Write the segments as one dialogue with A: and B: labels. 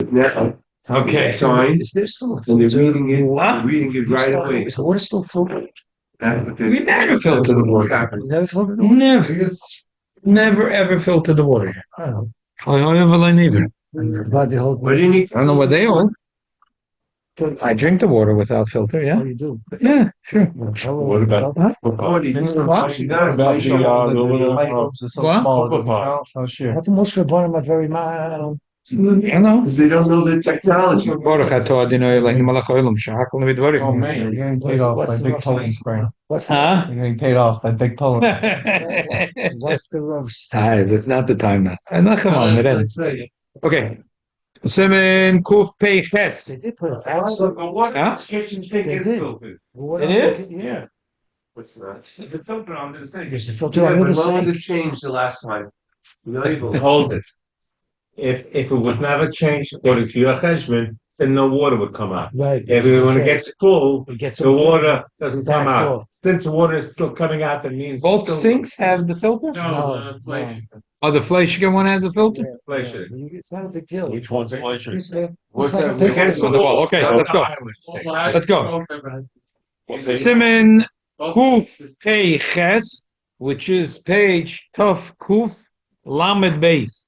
A: Now,
B: Okay.
A: sign,
C: Is there still a
A: and they're
C: filter?
A: reading it right away.
C: Is the water still filtered?
B: We never filter the water.
C: Never filtered the water?
B: Never ever filter the water.
C: I don't
B: I neither.
C: know. But the whole.
A: What do you need?
B: I don't know what they own. I drink the water without filter,
C: Oh,
B: yeah.
C: you do?
B: Yeah, sure.
D: What about-
A: Oh, they used to
B: What?
A: wash it down.
D: About the,
C: light bulbs are so
B: What?
C: small. it doesn't
D: Papa.
C: count. Oh, sure. But the most of them are very mild.
B: I know.
A: Because they don't know the technology.
B: Baruch atah Adonai Eloheinu melech haolam shehakol niv'dvarim.
D: Oh, man.
C: You're getting paid off by Big Poland Spring.
B: Huh?
C: You're getting paid off by Big Poland.
B: Aye,
C: What's the roast?
B: that's not the time now. Come on, it okay. Simen Kuf Pei Ches.
C: They did put a
A: But what
B: Huh?
A: kitchen thing
C: They
A: is
C: did.
A: filtered?
B: It is?
A: Yeah. What's that?
D: If it's filter on this thing.
C: There's a filter
A: Yeah,
C: under
A: but
C: the
A: when was
C: sink.
A: it changed the last time? Label.
D: Hold it. If it was never changed according to your cheshbon, then no water would come out.
C: Right.
D: If it, when it gets full,
C: It gets
D: the water doesn't come
C: backed
D: out.
C: off.
D: Since the water is still coming out, that means
B: Both
D: still
B: sinks have the filter?
C: No,
B: Oh, the Fleischiger one has a filter?
D: inflation.
C: It's not a big deal.
D: Which one's inflation?
A: What's that?
D: Against the wall.
B: Okay, let's go. Let's go.
D: Okay.
B: Simen Kuf Pei Ches, which is page Tuf Kuf Lamed Beis.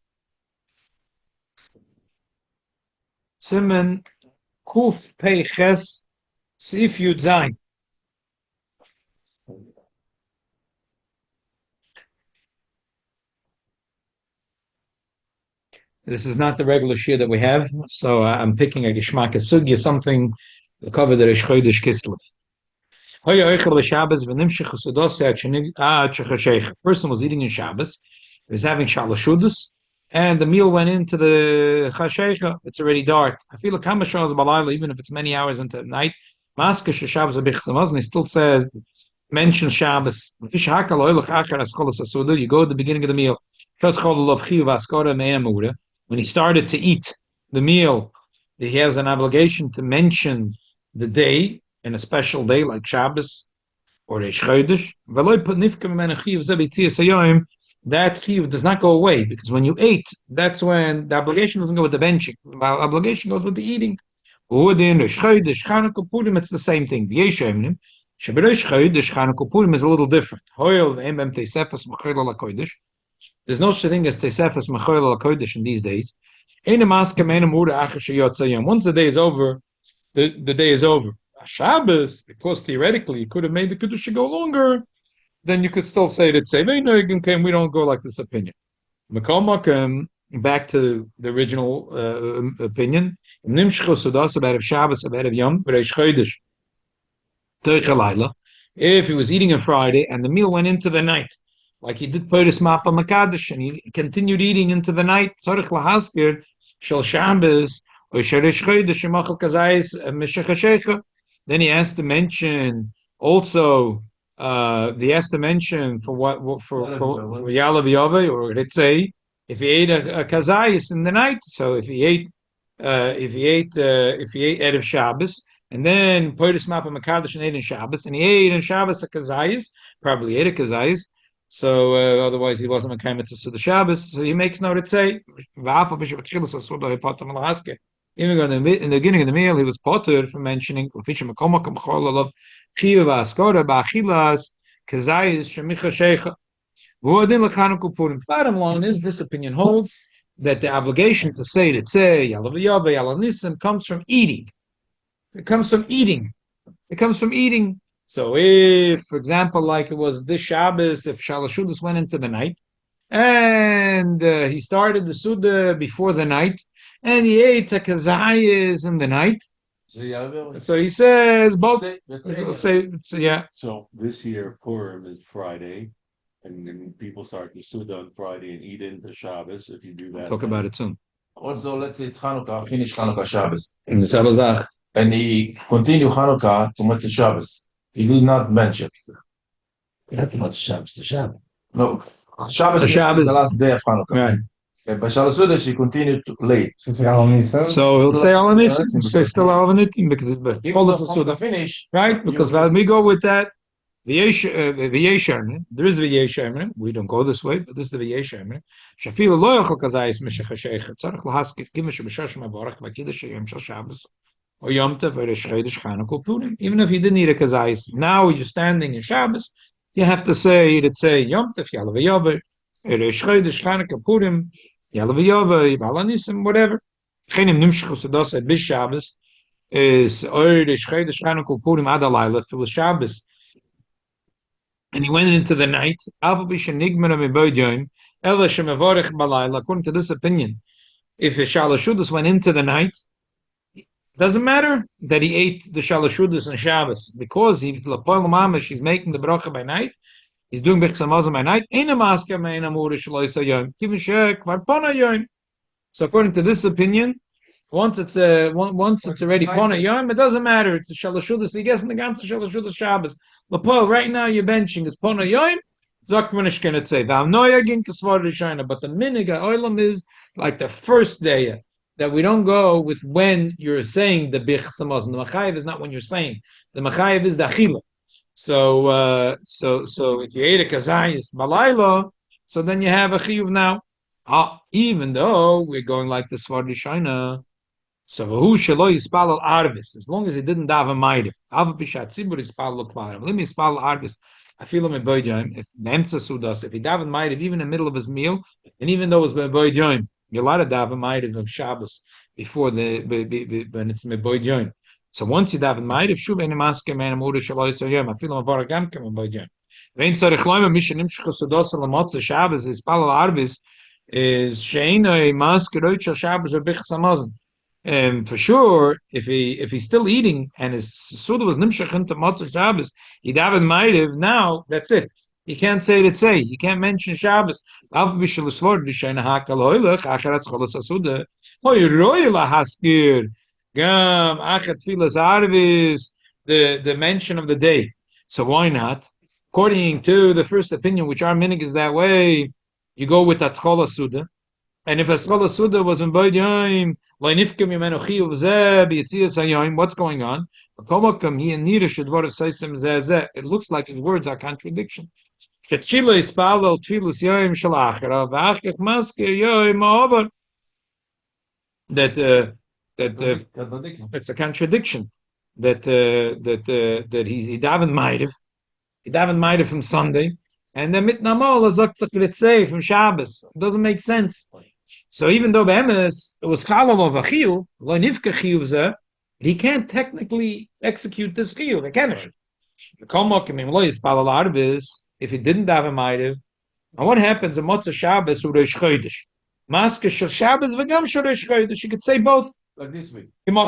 B: Simen Kuf Pei Ches, Sif Yud Zayin. This is not the regular shir that we have, so I'm picking a Geshmak Sugya, something to cover the Rosh Chodesh Kislev. Person was eating in Shabbos, he was having shalashudas, and the meal went into the chashecha. It's already dark. I feel like kamashon balayla, even if it's many hours into the night. Maskash Shabbos abichsamaz, and he still says, mention Shabbos. You go at the beginning of the meal. When he started to eat the meal, he has an obligation to mention the day, in a special day like Shabbos or Reish Chodesh. That chiyuv does not go away, because when you ate, that's when the obligation doesn't go with the benching. The obligation goes with the eating. Reish Chodesh, Chanukah, Purim, it's the same thing. Reish Chodesh, Chanukah, Purim is a little different. There's no such thing as Teisefes Mechoil HaKodesh in these days. Once the day is over, the day is over. Shabbos, because theoretically you could have made the Kiddush go longer, then you could still say that we don't go like this opinion. Back to the original opinion. If he was eating on Friday and the meal went into the night, like he did Poris Mapa Makadish, and he continued eating into the night, Tzorich Lahaskir, Shal Shabbos, or Sharish Chodesh, Shemachal Kazayis, Meshachashecha. Then he has to mention also, he has to mention for Yaalo V'Yove, or let's say, if he ate a Kazayis in the night, so if he ate Erev Shabbos, and then Poris Mapa Makadish and ate in Shabbos, and he ate in Shabbos a Kazayis, probably ate a Kazayis. So otherwise he wasn't a kaimitz to the Shabbos. So he makes note to say, even in the beginning of the meal, he was potter for mentioning bottom line is, this opinion holds that the obligation to say comes from eating. It comes from eating. It comes from eating. So if, for example, like it was this Shabbos, if Shalashudas went into the night, and he started the Suda before the night, and he ate a Kazayas in the night, so he says both. Yeah.
D: So this year Purim is Friday, and then people start the Suda on Friday and eat into Shabbos. If you do that,
B: Talk about it soon.
E: Also, let's say it's Hanukkah, finish Hanukkah Shabbos.
B: In the Salazar.
E: And he continue Hanukkah to Motzei Shabbos. He did not mention.
C: Not much Shabbos to Shabbos.
E: No, Shabbos is
B: Shabbos.
E: the last day of Hanukkah.
B: Right.
E: And by Shabbos Sudesh, he continued late.
C: So it's Al Nisan.
B: So he'll say Alanisim, say still Alanitim, because it's
E: Even though Hanukkah finish,
B: right? Because when we go with that, V'yeshermin. There is v'yeshermin. We don't go this way, but this is the v'yeshermin. Shafil lo yachol kazayis mishachasheicha. Tzarich lahaskir kiva sheb'shar shemavarach v'kiddush yom shel Shabbos or Yom Tov or Rosh Chodesh Chanukah Purim. Even if you didn't eat a kazayis, now you're standing in Shabbos, you have to say Yom Tov Yaalo v'Yavo, Rosh Chodesh Chanukah Purim, Yaalo v'Yavo, Yibal Nisim, whatever. Chenim nimshchu sedosai bis Shabbos is or Rosh Chodesh Chanukah Purim ad alayla for Shabbos. And he went into the night. According to this opinion, if a shalashudas went into the night, it doesn't matter that he ate the shalashudas on Shabbos because he's making the bracha by night. He's doing bechsamazah by night. So according to this opinion, once it's already pona yom, it doesn't matter. It's a shalashudas. He gets in the ganze shalashudas Shabbos. Lapol, right now you're benching is pona yom. But the minig oilam is like the first day that we don't go with when you're saying the bich samaz. The machayev is not when you're saying. The machayev is the achila. So if you ate a kazayis balayla, so then you have a chiyuv now. Even though we're going like the Svardi Shaina. So who shelo yispal arvis, as long as he didn't daven ma'ariv. Ava bishat tzibur yispal kvarim. Let me yispal arvis. I feel him in boyjayim. If nemtza sudas, if he daven ma'ariv even in the middle of his meal, and even though it's boyjayim, you're allowed to daven ma'ariv of Shabbos before when it's boyjayim. So once you daven ma'ariv, shuv ene maske man amur shelo yisayim. I feel him avaragam kem boyjayim. Vein tzarich loyma mishenim shchusudas lamotza Shabbos yispal arvis is sheina maske roichel Shabbos or bichas hamazon. For sure, if he's still eating and his suda was nimshach into Matzah Shabbos, he daven ma'ariv. Now that's it. You can't say it. Say you can't mention Shabbos. The mention of the day. So why not? According to the first opinion, which our minig is that way, you go with Atchola Suda. And if a Schola Suda was in Boydiyim, what's going on? It looks like his words are contradiction. That it's a contradiction. That he davened ma'ariv. He davened ma'ariv from Sunday. And then mitnamal is say from Shabbos. It doesn't make sense. So even though Be'emes it was chalal of a chiyuv, lo nifka chiyuv zeh, he can't technically execute this chiyuv. He can't. If he didn't have a ma'ariv, and what happens in Motzah Shabbos or Rosh Chodesh? Maske shel Shabbos v'gam shel Rosh Chodesh. You could say both.
A: Like this week.
B: By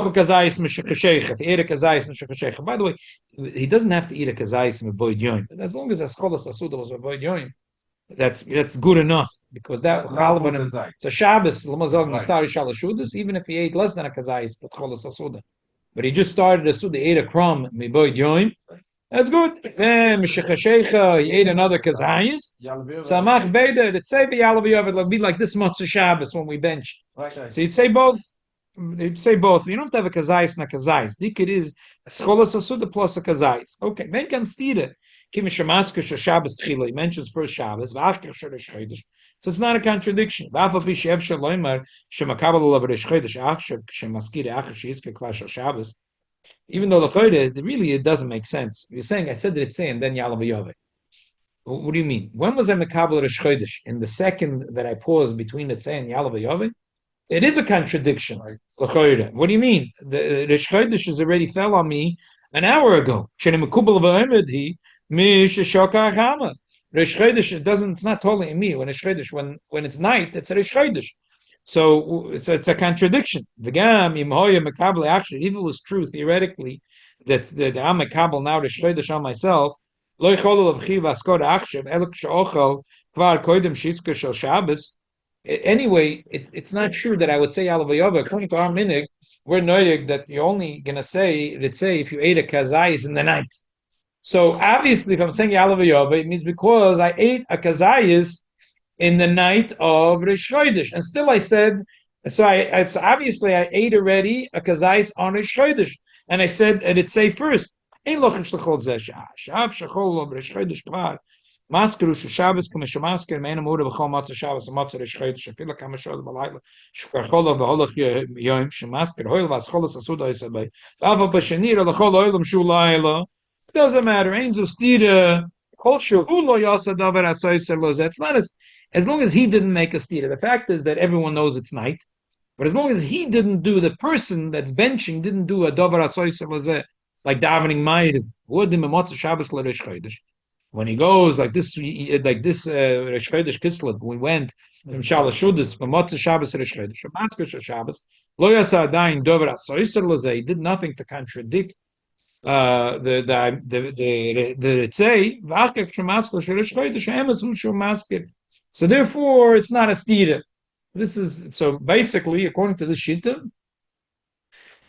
B: the way, he doesn't have to eat a kazayis with boyd yoim. As long as a scholas asuda was with boyd yoim, that's good enough because that it's a Shabbos l'mazog nistari shalashudas. Even if he ate less than a kazayis with scholas asuda, but he just started a suda, ate a crumb with boyd yoim. That's good. Then he ate another kazayis. Samach beida. It's say Yaalo v'Yavo. It'll be like this Motzah Shabbos when we bench. So you'd say both. You'd say both. You don't have to have a kazayis and a kazayis. Dikir is a scholas asuda plus a kazayis. Okay. Then can stira. Kim shemaske Shabbos tchila. He mentions first Shabbos. V'achkech shorish chodesh. So it's not a contradiction. V'afa pi she'ef shaloymer shemakabel olav rish chodesh achshav shemaskir achar sheizke klash Shabbos. Even though the chodesh, really it doesn't make sense. You're saying I said that it's saying then Yaalo v'Yavo. What do you mean? When was I makabel rish chodesh? In the second that I paused between the tzei and Yaalo v'Yavo? It is a contradiction. What do you mean? The Rish Chodesh has already fell on me an hour ago. Rish Chodesh it's not totally in me. When Rish Chodesh, when it's night, it's a Rish Chodesh. So it's a contradiction. If it was true theoretically that I'm a kabel now Rish Chodesh on myself, anyway, it's not true that I would say Yaalo v'Yavo. According to our minig, we're noyeg that you're only gonna say, let's say, if you ate a kazayis in the night. So obviously, if I'm saying Yaalo v'Yavo, it means because I ate a kazayis in the night of Rish Chodesh, and still I said, so obviously I ate already a kazayis on Rish Chodesh, and I said, and it say first, Ein lochish lechol zeh shah. Shav shechol lo b'resh chodesh kvar. Maskeru Shabbos k'meshamasker me'en amura b'chol matzah Shabbos matzah resh chodesh shafila kama shol b'layla shkarchola v'holach yoyim shemasker hoil v'ascholas asuda yisabay v'ava b'shenira l'chol oilam shu layla. Doesn't matter. Ein zustira kol shu lo yasa davar asoyser lo zeh. It's not as long as he didn't make a stira. The fact is that everyone knows it's night. But as long as he didn't do, the person that's benching didn't do a davar asoyser lo zeh, like davening ma'id, wodim matzah Shabbos l'resh chodesh. When he goes like this Rosh Chodesh Kislev, we went from Shalosh Shudas from Motzei Shabbos Rosh Chodesh, from Matzah Shabbos, Lo Yasa Adayin Dover Asoyser Lozeh. He did nothing to contradict the Ritzei. V'achak Shemaskol Rosh Chodesh Emes Hu Shu Masker. So therefore, it's not a stira. This is so basically according to the Shita.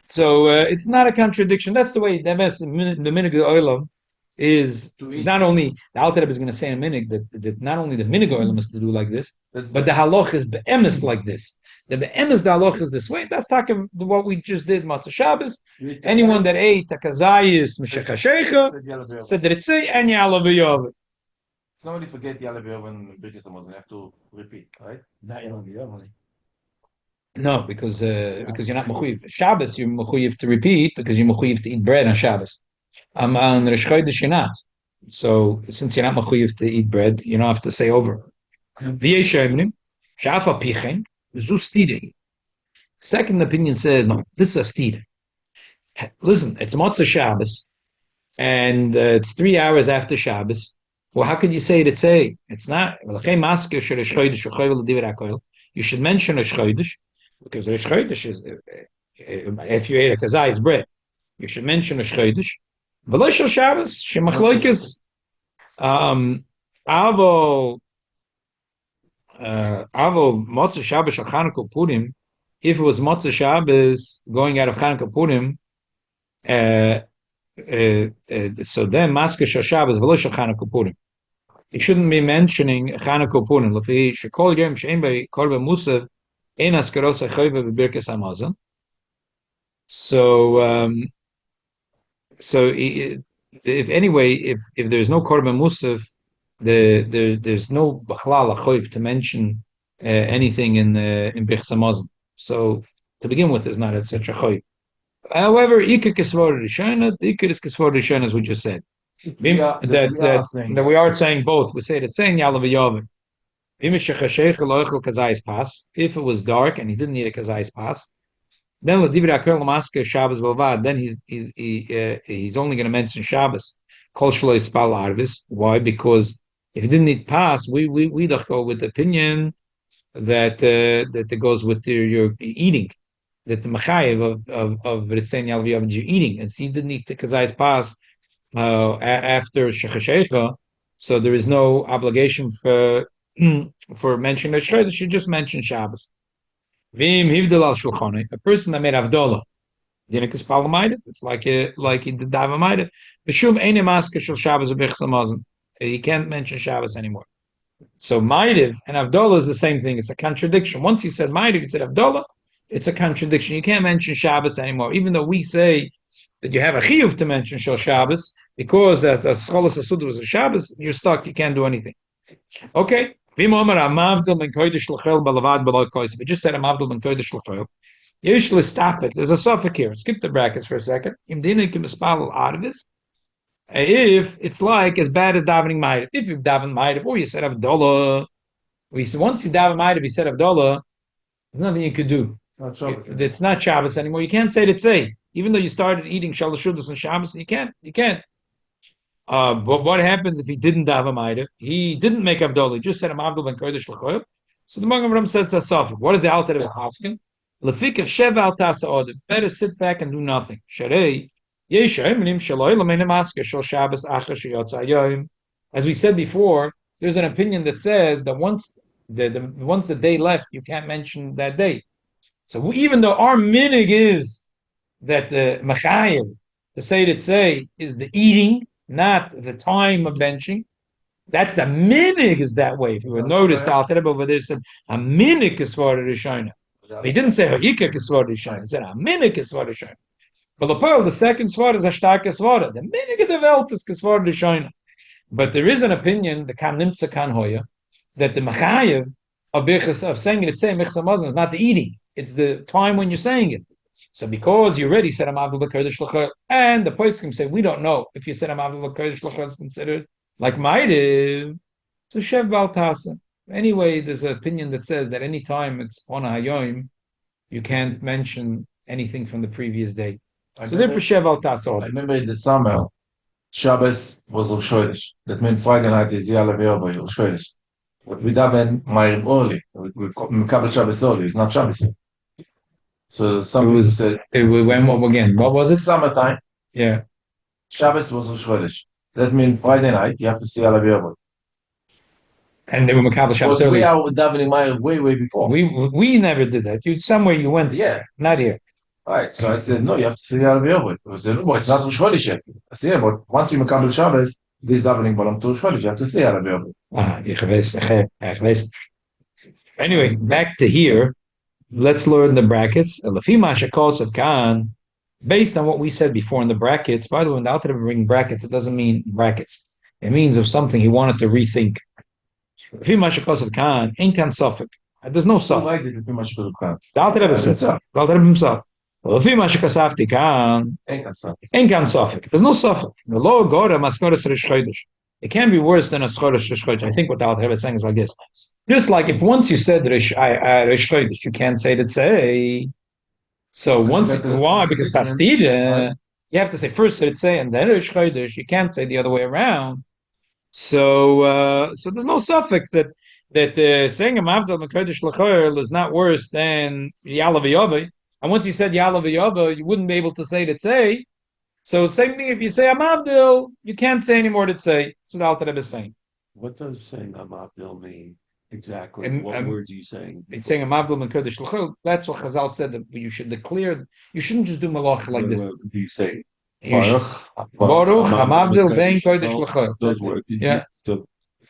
B: So it's not a contradiction. That's the way the Minig Olam is. Not only the Alter Rebbe is going to say in a minute that not only the minig oil is to do like this, but the halach is be'emes like this. The be'emes the halach is this way. That's talking what we just did. Matzah Shabbos. Anyone that ate a kazayis mishach said that it's say and Yaalo v'yov.
E: Somebody forget Yaalo v'yov and Birkas Hamazon. You have to repeat, right?
C: Not Yaalo v'yov.
B: No, because you're not mechuyev. Shabbos you're mechuyev to repeat because you're mechuyev to eat bread on Shabbos. On Rosh Chodesh you're not. So since you're not mechuyev to eat bread, you don't have to say over. Second opinion said no. This is a stira. Listen, it's Motzei Shabbos, and it's 3 hours after Shabbos. Well, how could you say it's a? It's not. You should mention Rosh Chodesh because Rosh Chodesh is if you ate a kazai, it's bread. You should mention Rosh Chodesh. V'lo shel Shabbos shemachloikes avo Motzei Shabbos shel Chanukah Purim. If it was Motzei Shabbos going out of Chanukah Purim, so then Masker shel Shabbos v'lo shel Chanukah Purim. You shouldn't be mentioning Chanukah Purim. Lefi shekol yom she'en bei korban musav ein askaros ha'choyve v'birkas hamazon. So if there's no korban musaf, there's no b'chlal achoyv to mention anything in Birkas Hamazon. So to begin with, is not such a choyv. However, ikar kisvor rishona, the ikar is kisvor rishona, as we just said. That we are saying both. We say that saying Yaalo v'yov. If it was dark and he didn't need a kazayis pas, then he's only going to mention Shabbos. Why? Because if he didn't need pass, we don't go with the opinion that it goes with your eating. That the machayev of Ritzein Yaalo v'yov is your eating, and so he didn't need the kazayis pas after shechashecha. So there is no obligation for mentioning Rosh Chodesh. You just mention Shabbos. A person that made Avdolah, it's like he did Davamaida. He can't mention Shabbos anymore. So Maidiv and Avdolah is the same thing. It's a contradiction. Once you said Maidiv, you said Avdolah, it's a contradiction. You can't mention Shabbos anymore, even though we say that you have a chiyuv to mention Shal Shabbos because that the Scholas Asuda was a Shabbos. You're stuck. You can't do anything. Okay. We just said a mavdul ben kodesh l'chol. Usually stop it. There's a suffix here. Skip the brackets for a second. If it's like as bad as davening ma'ariv. If you daven ma'ariv or you said Avdolah, once you daven ma'ariv, you said Avdolah, there's nothing you could do. It's not Shabbos anymore. You can't say say. Even though you started eating Shalosh Shudas and Shabbos, you can't. But what happens if he didn't daven ma'ariv? He didn't make Avdolah. He just said a mavdul ben kodesh l'chol. So the Magen says that's suffix. What is the Alter Rebbe asking? Lefik of sheva al tasa odem. Better sit back and do nothing. Sharei yesha emrim shaloi l'meinem asker shel Shabbos achar sheyotza hayom. As we said before, there's an opinion that says that once the day left, you can't mention that day. So even though our minig is that the machayev, the say is the eating, not the time of benching. That's the minig is that way. If you would notice, the Alter Rebbe over there said a minig is for the Rishona. He didn't say ha'ikar is for the Rishona. He said a minig is for the Rishona. But the pearl, the second svara is a starke svara. The minige the welt is gesvara the shoyne. But there is an opinion, the kan nimtze kan hoya, that the machayev of saying it, say mechsa mazon is not the eating; it's the time when you're saying it. So because you already said Amavdu B'Kodesh L'Chol, and the poskim say we don't know if you said Amavdu B'Kodesh L'Chol is considered like Ma'ariv, so Shev Bal Tasa. Anyway, there's an opinion that says that any time it's on a Hayoim, you can't mention anything from the previous day. So therefore Shev Bal
E: I
B: Tasa.
E: remember in the summer, Shabbos was Rosh Chodesh. That means Friday night is Yaalo V'Yobo, Rosh Chodesh. But we daven Ma'ariv early. We Mekabel Shabbos early. It's not Shabbos yet. So some people said,
B: We went up again. What was it?
E: summertime,
B: Yeah.
E: Shabbos was Rosh Chodesh. That means Friday night, you have to see Yaalo V'Yobo.
B: And they were Makabel Shabbos
E: But we
B: early.
E: are davening Ma'ariv way before.
B: We never did that. You somewhere you went.
E: Yeah.
B: Not here.
E: Right. So I said, no, you have to see Yaalo V'Yobo. I said, no, it's not Rosh Chodesh yet. I said, yeah, but once you Mekabel Shabbos, this davening belongs to Rosh Chodesh. You have to see Yaalo V'Yobo.
B: Ich weiß. Anyway, back to here. Let's learn the brackets. Based on what we said before in the brackets. By the way, when the Alter Rebbe bring brackets, it doesn't mean brackets. It means of something he wanted to rethink. Ain't kan suffix. There's no
E: So
B: suffix.
E: why did you do much to the crowd?
B: The Alter Rebbe said so. The Alter Rebbe himself. Ain't kan suffix. There's no suffix. The law gora maskoras rish chodesh. It can be worse than a schoresh rish chodesh. I think what the Alter Rebbe is saying is like this. Just like if once you said rish chodesh, you can't say that say. So once why? Because tastida, you have to say first say and then rish chodesh. You can't say the other way around. So there's no suffix that saying a mavdal mekodesh l'chol is not worse than Yaalo V'Yobo. And once you said Yaalo V'Yobo, you wouldn't be able to say that say. So same thing if you say Amavdil, you can't say anymore to say. So the Alter Rebbe is saying.
D: What does saying Amavdil mean exactly?
B: And,
D: What words are you saying?
B: It's saying Amavdil mekodesh l'chol. That's what Chazal said that you should declare. You shouldn't just do malach like this.
D: What do you say?
B: Baruch Amavdil bein kodesh l'chol.
D: Those words.
B: Yeah.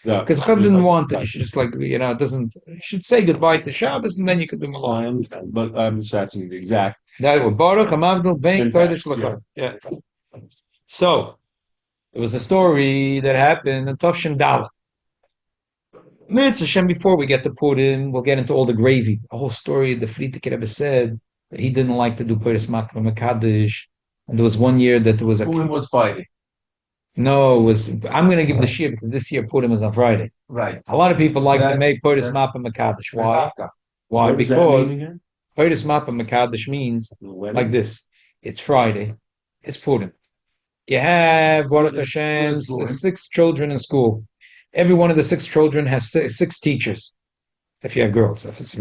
D: Yeah.
B: Because Chab didn't want it. You should just like it doesn't. You should say goodbye to Shabbos and then you could do
D: I
B: malach.
D: understand, but I'm just asking the exact.
B: That was Baruch Amavdil bein
D: Syntax,
B: kodesh l'chol. Yeah. So there was a story that happened in Tafshin Dalet. Mitzvah Hashem, before we get to Purim, we'll get into all the gravy. The whole story, the Frierdiker Rebbe said that he didn't like to do Purim Makra Mekadesh. And there was one year that there was a...
E: Purim was Friday.
B: No, it was... I'm going to give the shir because this year Purim is on Friday.
E: Right.
B: A lot of people like to
E: That's-
B: make Purim
E: that's-
B: Makra Mekadesh. Why?
E: After.
B: Why?
D: What does that
B: Because
D: mean again?
B: Purim Makra Mekadesh means
D: The wedding?
B: like this. It's Friday. It's Purim. You have Baruch Hashem, 6 children in school. Every one of the 6 children has 6 teachers. If you have girls, if it's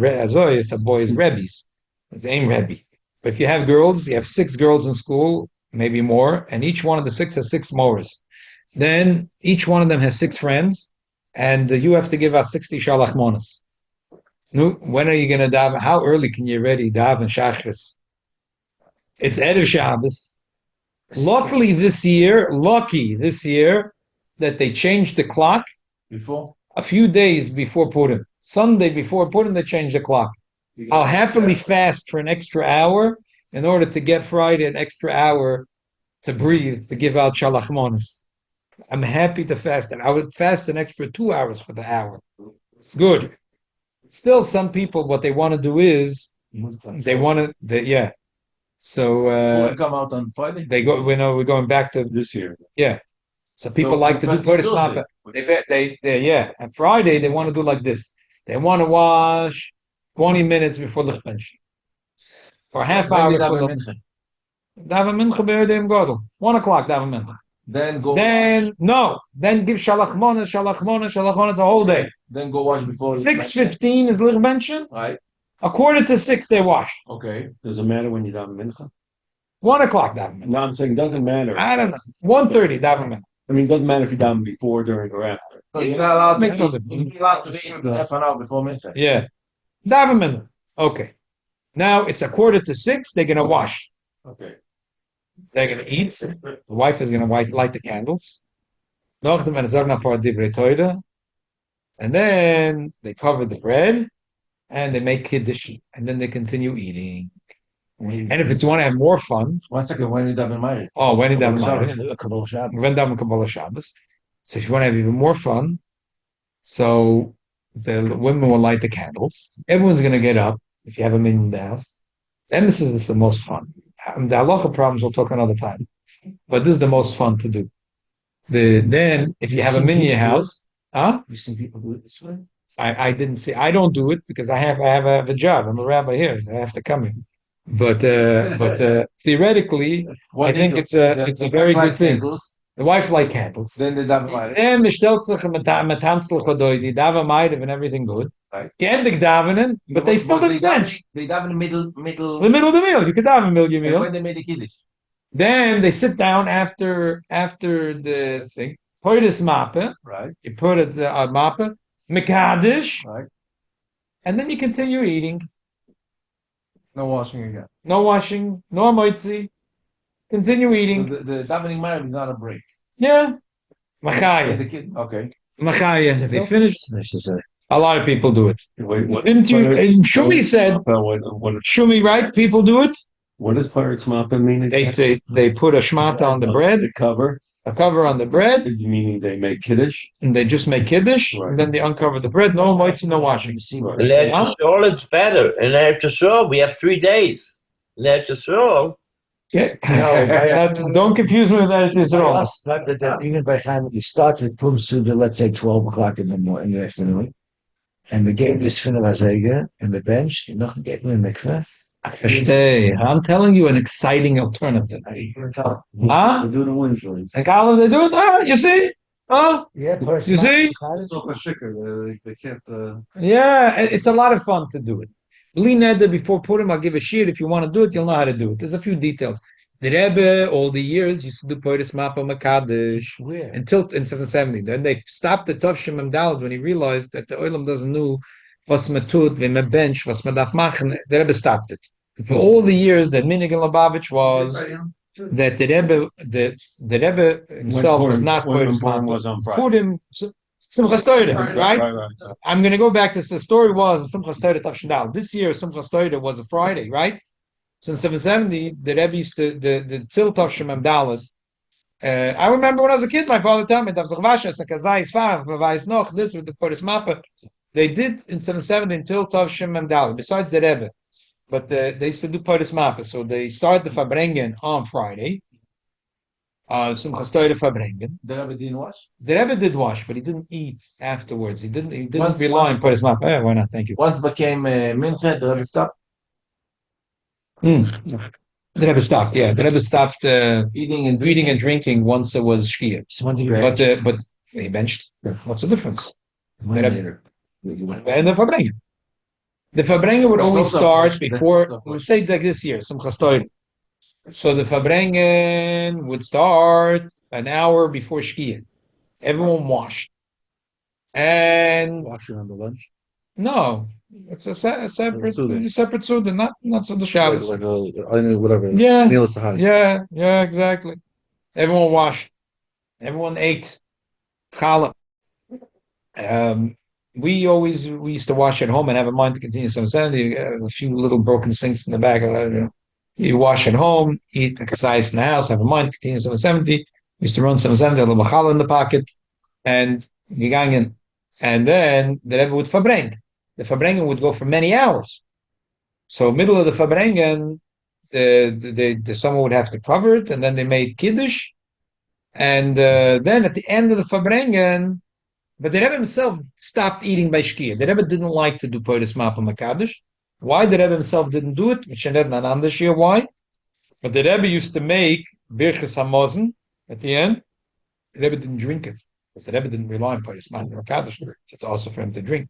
B: a boy, it's Rebbes. It's Aim Rebbe. But if you have girls, you have 6 girls in school, maybe more, and each one of the 6 has 6 mores. Then each one of them has 6 friends, and you have to give out 60 shalach monas. No, when are you going to daven? How early can you ready daven shachris? It's Erev Shabbos. Lucky this year, that they changed the clock
E: Before?
B: a few days before Purim. Sunday before Purim, they changed the clock. I'll happily fast for an extra hour in order to get Friday an extra hour to breathe, to give out shalach monas. I'm happy to fast, and I would fast an extra 2 hours for the hour. It's good. Still, some people, what they want to do is, they want to, yeah. So,
E: Purim come out on Friday?
B: we're going back to
D: This year.
B: So people like to do Purim Mapa. They and Friday they want to do like this. They want to wash 20 minutes before the bench. For a half hour before the Daven Mincha be'Yodem Gadol. 1 o'clock Daven Mincha.
E: Then go
B: Then give Shalach Monas a whole day.
E: Then go wash before
B: 6:15 is Lich Benchen.
E: Right.
B: A quarter to 6 they wash.
E: Okay.
D: Does it matter when you daven mincha?
B: 1 o'clock Daven Mincha.
D: No, I'm saying it doesn't matter.
B: I don't know. 1:30 Daven Mincha.
D: I mean, it doesn't matter if you daven before, during, or after.
E: So you're not allowed
B: Makes no
E: to
B: difference.
E: eat. You're allowed to eat half an hour before midnight.
B: Yeah. Daven Mincha. Okay. Now it's a quarter to 6. They're gonna wash.
D: Okay.
B: They're gonna eat. The wife is gonna light the candles. And then they cover the bread and they make kiddush, and then they continue eating. And if it's want to have more fun,
E: 1 second, when you daven Ma'ariv.
B: oh, when did
C: Shabbos. Kabbalah Shabbos.
B: when daven Kabbalah Shabbos. So if you want to have even more fun, so the women will light the candles. Everyone's going to get up if you have a minyan in the house. And this is the most fun. The halacha problems we'll talk another time, but this is the most fun to do. Then if you have a minyan in your house, huh?
C: You see people do it this way?
B: I didn't see. I don't do it because I have a job. I'm a rabbi here. So I have to come here. But theoretically, I think it's a very good thing. The wife light candles.
E: Then they daven Ma'ariv.
B: Then bestellt sich mit tanzlich hodoi, die daven meidev and everything good.
E: Right.
B: You end the davenen, but they still didn't bench.
E: They daven in middle.
B: The middle of the meal, you could daven middle your
E: And
B: meal.
E: when they made the Kiddush.
B: Then they sit down after the thing. Put this mappe,
E: Right.
B: you put it mappe, mekadish,
E: Right.
B: and then you continue eating.
C: No washing again.
B: No washing, no moitzi. Continue
E: So
B: eating.
E: the davening Ma'ariv is not a break.
B: Yeah.
E: And
B: Machaya.
E: the kid, okay.
B: Machaya. If they finish, a lot of people do it.
D: Wait, what?
B: Didn't you? And Shumi said,
D: What
B: Shumi, right? People do it.
D: does Perek Mappa mean?
B: They put a shmata on the bread,
D: The cover,
B: a cover on the bread,
D: meaning they make Kiddush.
B: and they just make kiddush, and then they uncover the bread. No whites and no washing.
D: Right.
F: In Eretz Yisrael, it's better. In Eretz Yisrael, we have 3 days. In Eretz Yisrael,
B: Yeah. Don't confuse me with that. It's wrong.
C: Even by the time you start with Pum Suda, let's say 12 o'clock in the afternoon, and the game is finished and the bench, you're not getting in the mikveh.
B: Verstehe. I'm telling you an exciting alternative. Huh?
C: They do the Wednesday.
B: And Colin, they do it. You see? Huh?
C: Yeah,
B: You see?
E: They can't.
B: Yeah, it's a lot of fun to do it. Bli neder before Purim, I'll give a sheet. If you want to do it, you'll know how to do it. There's a few details. The Rebbe, all the years, used to do Poris Mappa Makadish
C: Where?
B: until in 770. Then they stopped the Tov Shem Dalad when he realized that the Olam doesn't know was metut, when me bench, was me daf machen. The Rebbe stopped it. For all the years that Minig and Lubavitch was that the Rebbe himself was not Poris
D: Purim
B: Mappa.
D: was on Friday.
B: Purim, Simchas Torah, right? I'm going to go back to the story was Simchas Torah Tavshandal. This year, Simchas Torah was a Friday, right? So in 770, the Rebbe used to, the Tzil Tavshem Dalas. I remember when I was a kid, my father told me, this with the Kodesh Mappa. They did in 770 until Tavshem Dalas, besides the Rebbe. But they used to do Kodesh Mappa. So they started the Fabrengen on Friday. Simchas Torah Fabrengen.
E: The Rebbe didn't wash?
B: The Rebbe did wash, but he didn't eat afterwards. He didn't
E: Once-
B: rely on
E: once-
B: Poris Mappa. Why not? Thank you.
E: Once became Mincha, the Rebbe stopped
B: The Rebbe stopped. Yeah, the Rebbe stopped
E: eating and
B: eating and drinking once it was Shkia.
C: So when do you
B: But he benched. What's the difference?
C: When later? You went-
B: And the Fabrengen. The Fabrengen would always
E: also a
B: start
E: question.
B: before.
E: That's also a
B: We say like this year, Simchas Torah. So the Fabrengen would start an hour before Shkia. Everyone washed. And
C: Washing on the lunch?
B: no, it's a separate
C: Suda.
B: separate Suda, not Suda Shabbos.
C: Like a, whatever.
B: Yeah,
C: Neil Sahari.
B: yeah, exactly. Everyone washed. Everyone ate. Challah. We used to wash at home and have a mind to continue 770. A few little broken sinks in the back. You wash at home, eat exercise in the house, have a mind to continue 770. We used to run 770, a little challah in the pocket, and gegangen. And then the Rebbe would Fabrengen. The Fabrengen would go for many hours. So middle of the Fabrengen, someone would have to cover it, and then they made Kiddush. And then at the end of the Fabrengen, but the Rebbe himself stopped eating by Shkia. The Rebbe didn't like to do Poris Mappa Makadish. Why the Rebbe himself didn't do it? Why? But the Rebbe used to make Birchas Hamazon at the end. The Rebbe didn't drink it. Because the Rebbe didn't rely on Poris Mappa Makadish. It's also for him to drink.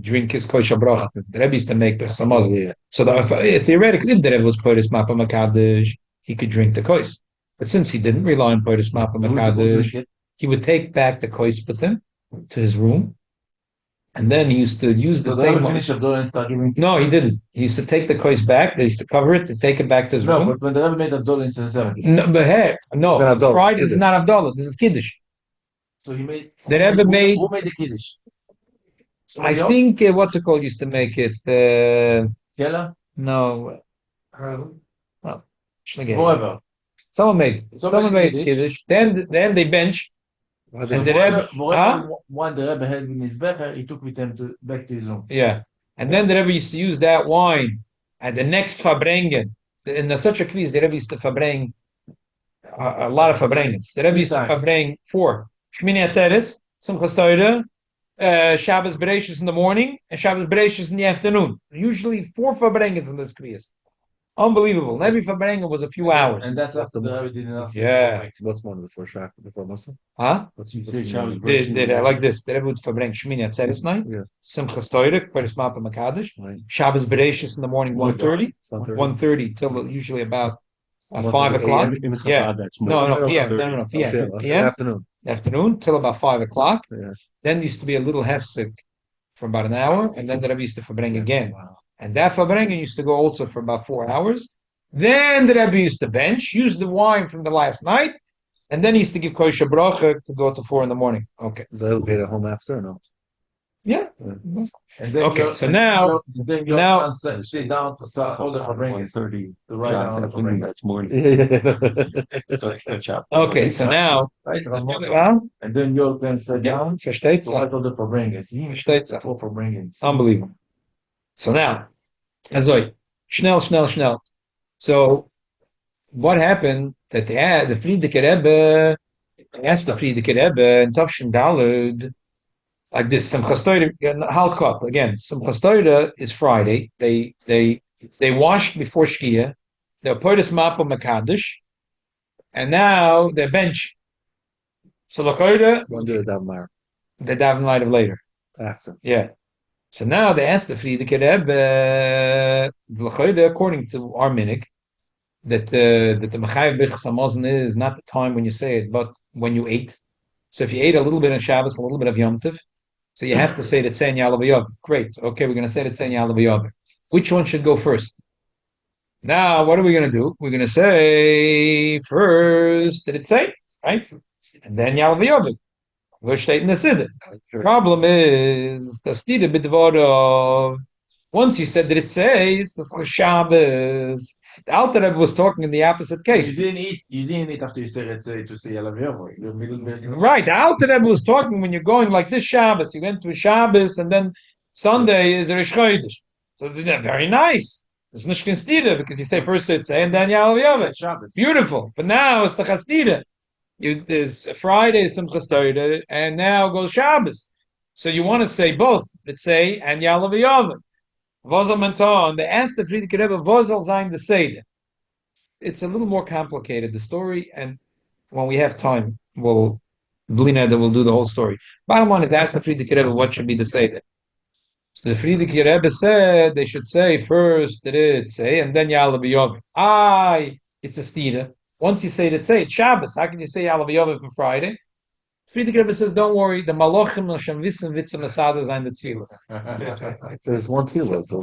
B: Drink his kosher bracha. The Rebbe used to make Birchas Hamazon. So theoretically, if the Rebbe was Poris Mappa Makadish, he could drink the kos. But since he didn't rely on Poris Mappa Makadish, he would take back the kos with him to his room, and then he used to use the
E: So the
B: thing.
E: Rebbe finished Abdullah and started giving.
B: No, he didn't. He used to take the kos back. They used to cover it to take it back to his
E: No,
B: room.
E: but when the Rebbe made Abdullah in 770.
B: No, but hey, no,
C: Then Abdullah,
B: Friday. This is
C: Kiddush.
B: not Abdullah. This is Kiddush.
E: So he made.
B: The Rebbe made.
E: Who made the Kiddush?
B: I think what's it called used to make it.
E: Kela?
B: No. No. Schnegel.
E: Whatever.
B: Someone made
E: Kiddush.
B: Kiddush. Then they bench. And the Rebbe,
E: Whatever one the Rebbe had in his becher, he took with him back to his room.
B: yeah. And then the Rebbe used to use that wine at the next Fabrengen. In such a quiz, the Rebbe used to Fabreng a lot of Fabrengens. The Rebbe used to Fabreng 4. Shmini Atzeres, Simchas Torah, Shabbos Bereshis in the morning, and Shabbos Bereshis in the afternoon. Usually 4 Fabrengens in this quiz. Unbelievable. Every Fabrengen was a few hours.
E: And that's after the Rebbe did enough.
B: Yeah.
C: What's one before Shach, before Muslim?
B: Huh?
C: What's
D: You say Shabbos
B: Like this. The Rebbe would Fabreng Shmini Atzeres night,
C: Yeah.
B: Simchas Torah, Kveres Mapa Makadish,
C: Right.
B: Shabbos Bereshis in the morning, 1:30, 1:30 till usually about 5 o'clock. Yeah. No, PM. PM.
C: Afternoon.
B: Till about 5 o'clock.
C: Yeah.
B: Then there used to be a little hefsek for about an hour, and then the Rebbe used to Fabreng again.
C: Wow.
B: And that Fabrengen used to go also for about 4 hours. Then the Rebbe used to bench, use the wine from the last night, and then he used to give kosher bracha to go to 4 in the morning. Okay.
C: They'll get it home after, no?
B: Yeah.
E: And then
B: Okay, so now-
E: now sit down to start all the Fabrengens.
D: 1:30.
E: The right now the Fabrengens.
D: That's morning.
B: Okay, so now,
E: Right,
B: well,
E: and then you can sit down
B: versteht
E: to
B: sich.
E: write all the Fabrengens.
B: Versteht sich.
E: 4 Fabrengens.
B: Unbelievable. So now, also, schnell. So, what happened that they had the Friedrich Rebbe asked the Friedrich Rebbe in Tavshin Dalud like this. Simchas Torah, halk up again. Simchas Torah is Friday. They washed before Shkia. They put a mapa Makadish, and now they bench. So the
C: One do it that mar
B: they daven light of later.
C: after.
B: Yeah. So now they asked the Friedrich Rebbe, according to our minig, that the Mechayev B'chas Hamazon is not the time when you say it, but when you ate. So if you ate a little bit of Shabbos, a little bit of Yom Tov, so you have to say the Tzein Yaalo V'Yov. Great. Okay, we're going to say the Tzein Yaalo V'Yov. Which one should go first? Now, what are we going to do? We're going to say first that it's say, right? And then Yaalo V'Yov. We're stating the Siddur. Problem is, the Stida B'Dvorov. Once you said that it says the Shabbos, the Alter Rebbe was talking in the opposite case.
E: You didn't eat after you said it to say Yalav Yovo.
B: Right, the Alter Rebbe was talking when you're going like this Shabbos. You went to Shabbos and then Sunday is Rish Chodesh. So they're very nice. It's Nishkin Stida because you say first it's and then Yaalo V'Yov.
E: Shabbos.
B: Beautiful. But now it's the Chastida. There's Friday, Simchas Torah, and now goes Shabbos. So you want to say both. Let's say and Yaalo V'Yov. Vozal Menton, they asked the Friedrich Rebbe, Vozal Zayin the Seder. It's a little more complicated, the story, and when we have time, we'll do the whole story. Bottom line is, they asked the Friedrich Rebbe what should be the Seder. So the Friedrich Rebbe said they should say first it say, and then Yaalo V'Yov. It's a Stira. Once you say it say, it's Shabbos. How can you say Yaalo V'Yov from Friday? Friedrich Rebbe says, don't worry, the Malochim Hashem Wissen Vitze Masada Zayin the Tfilas.
C: There's one tefillah, so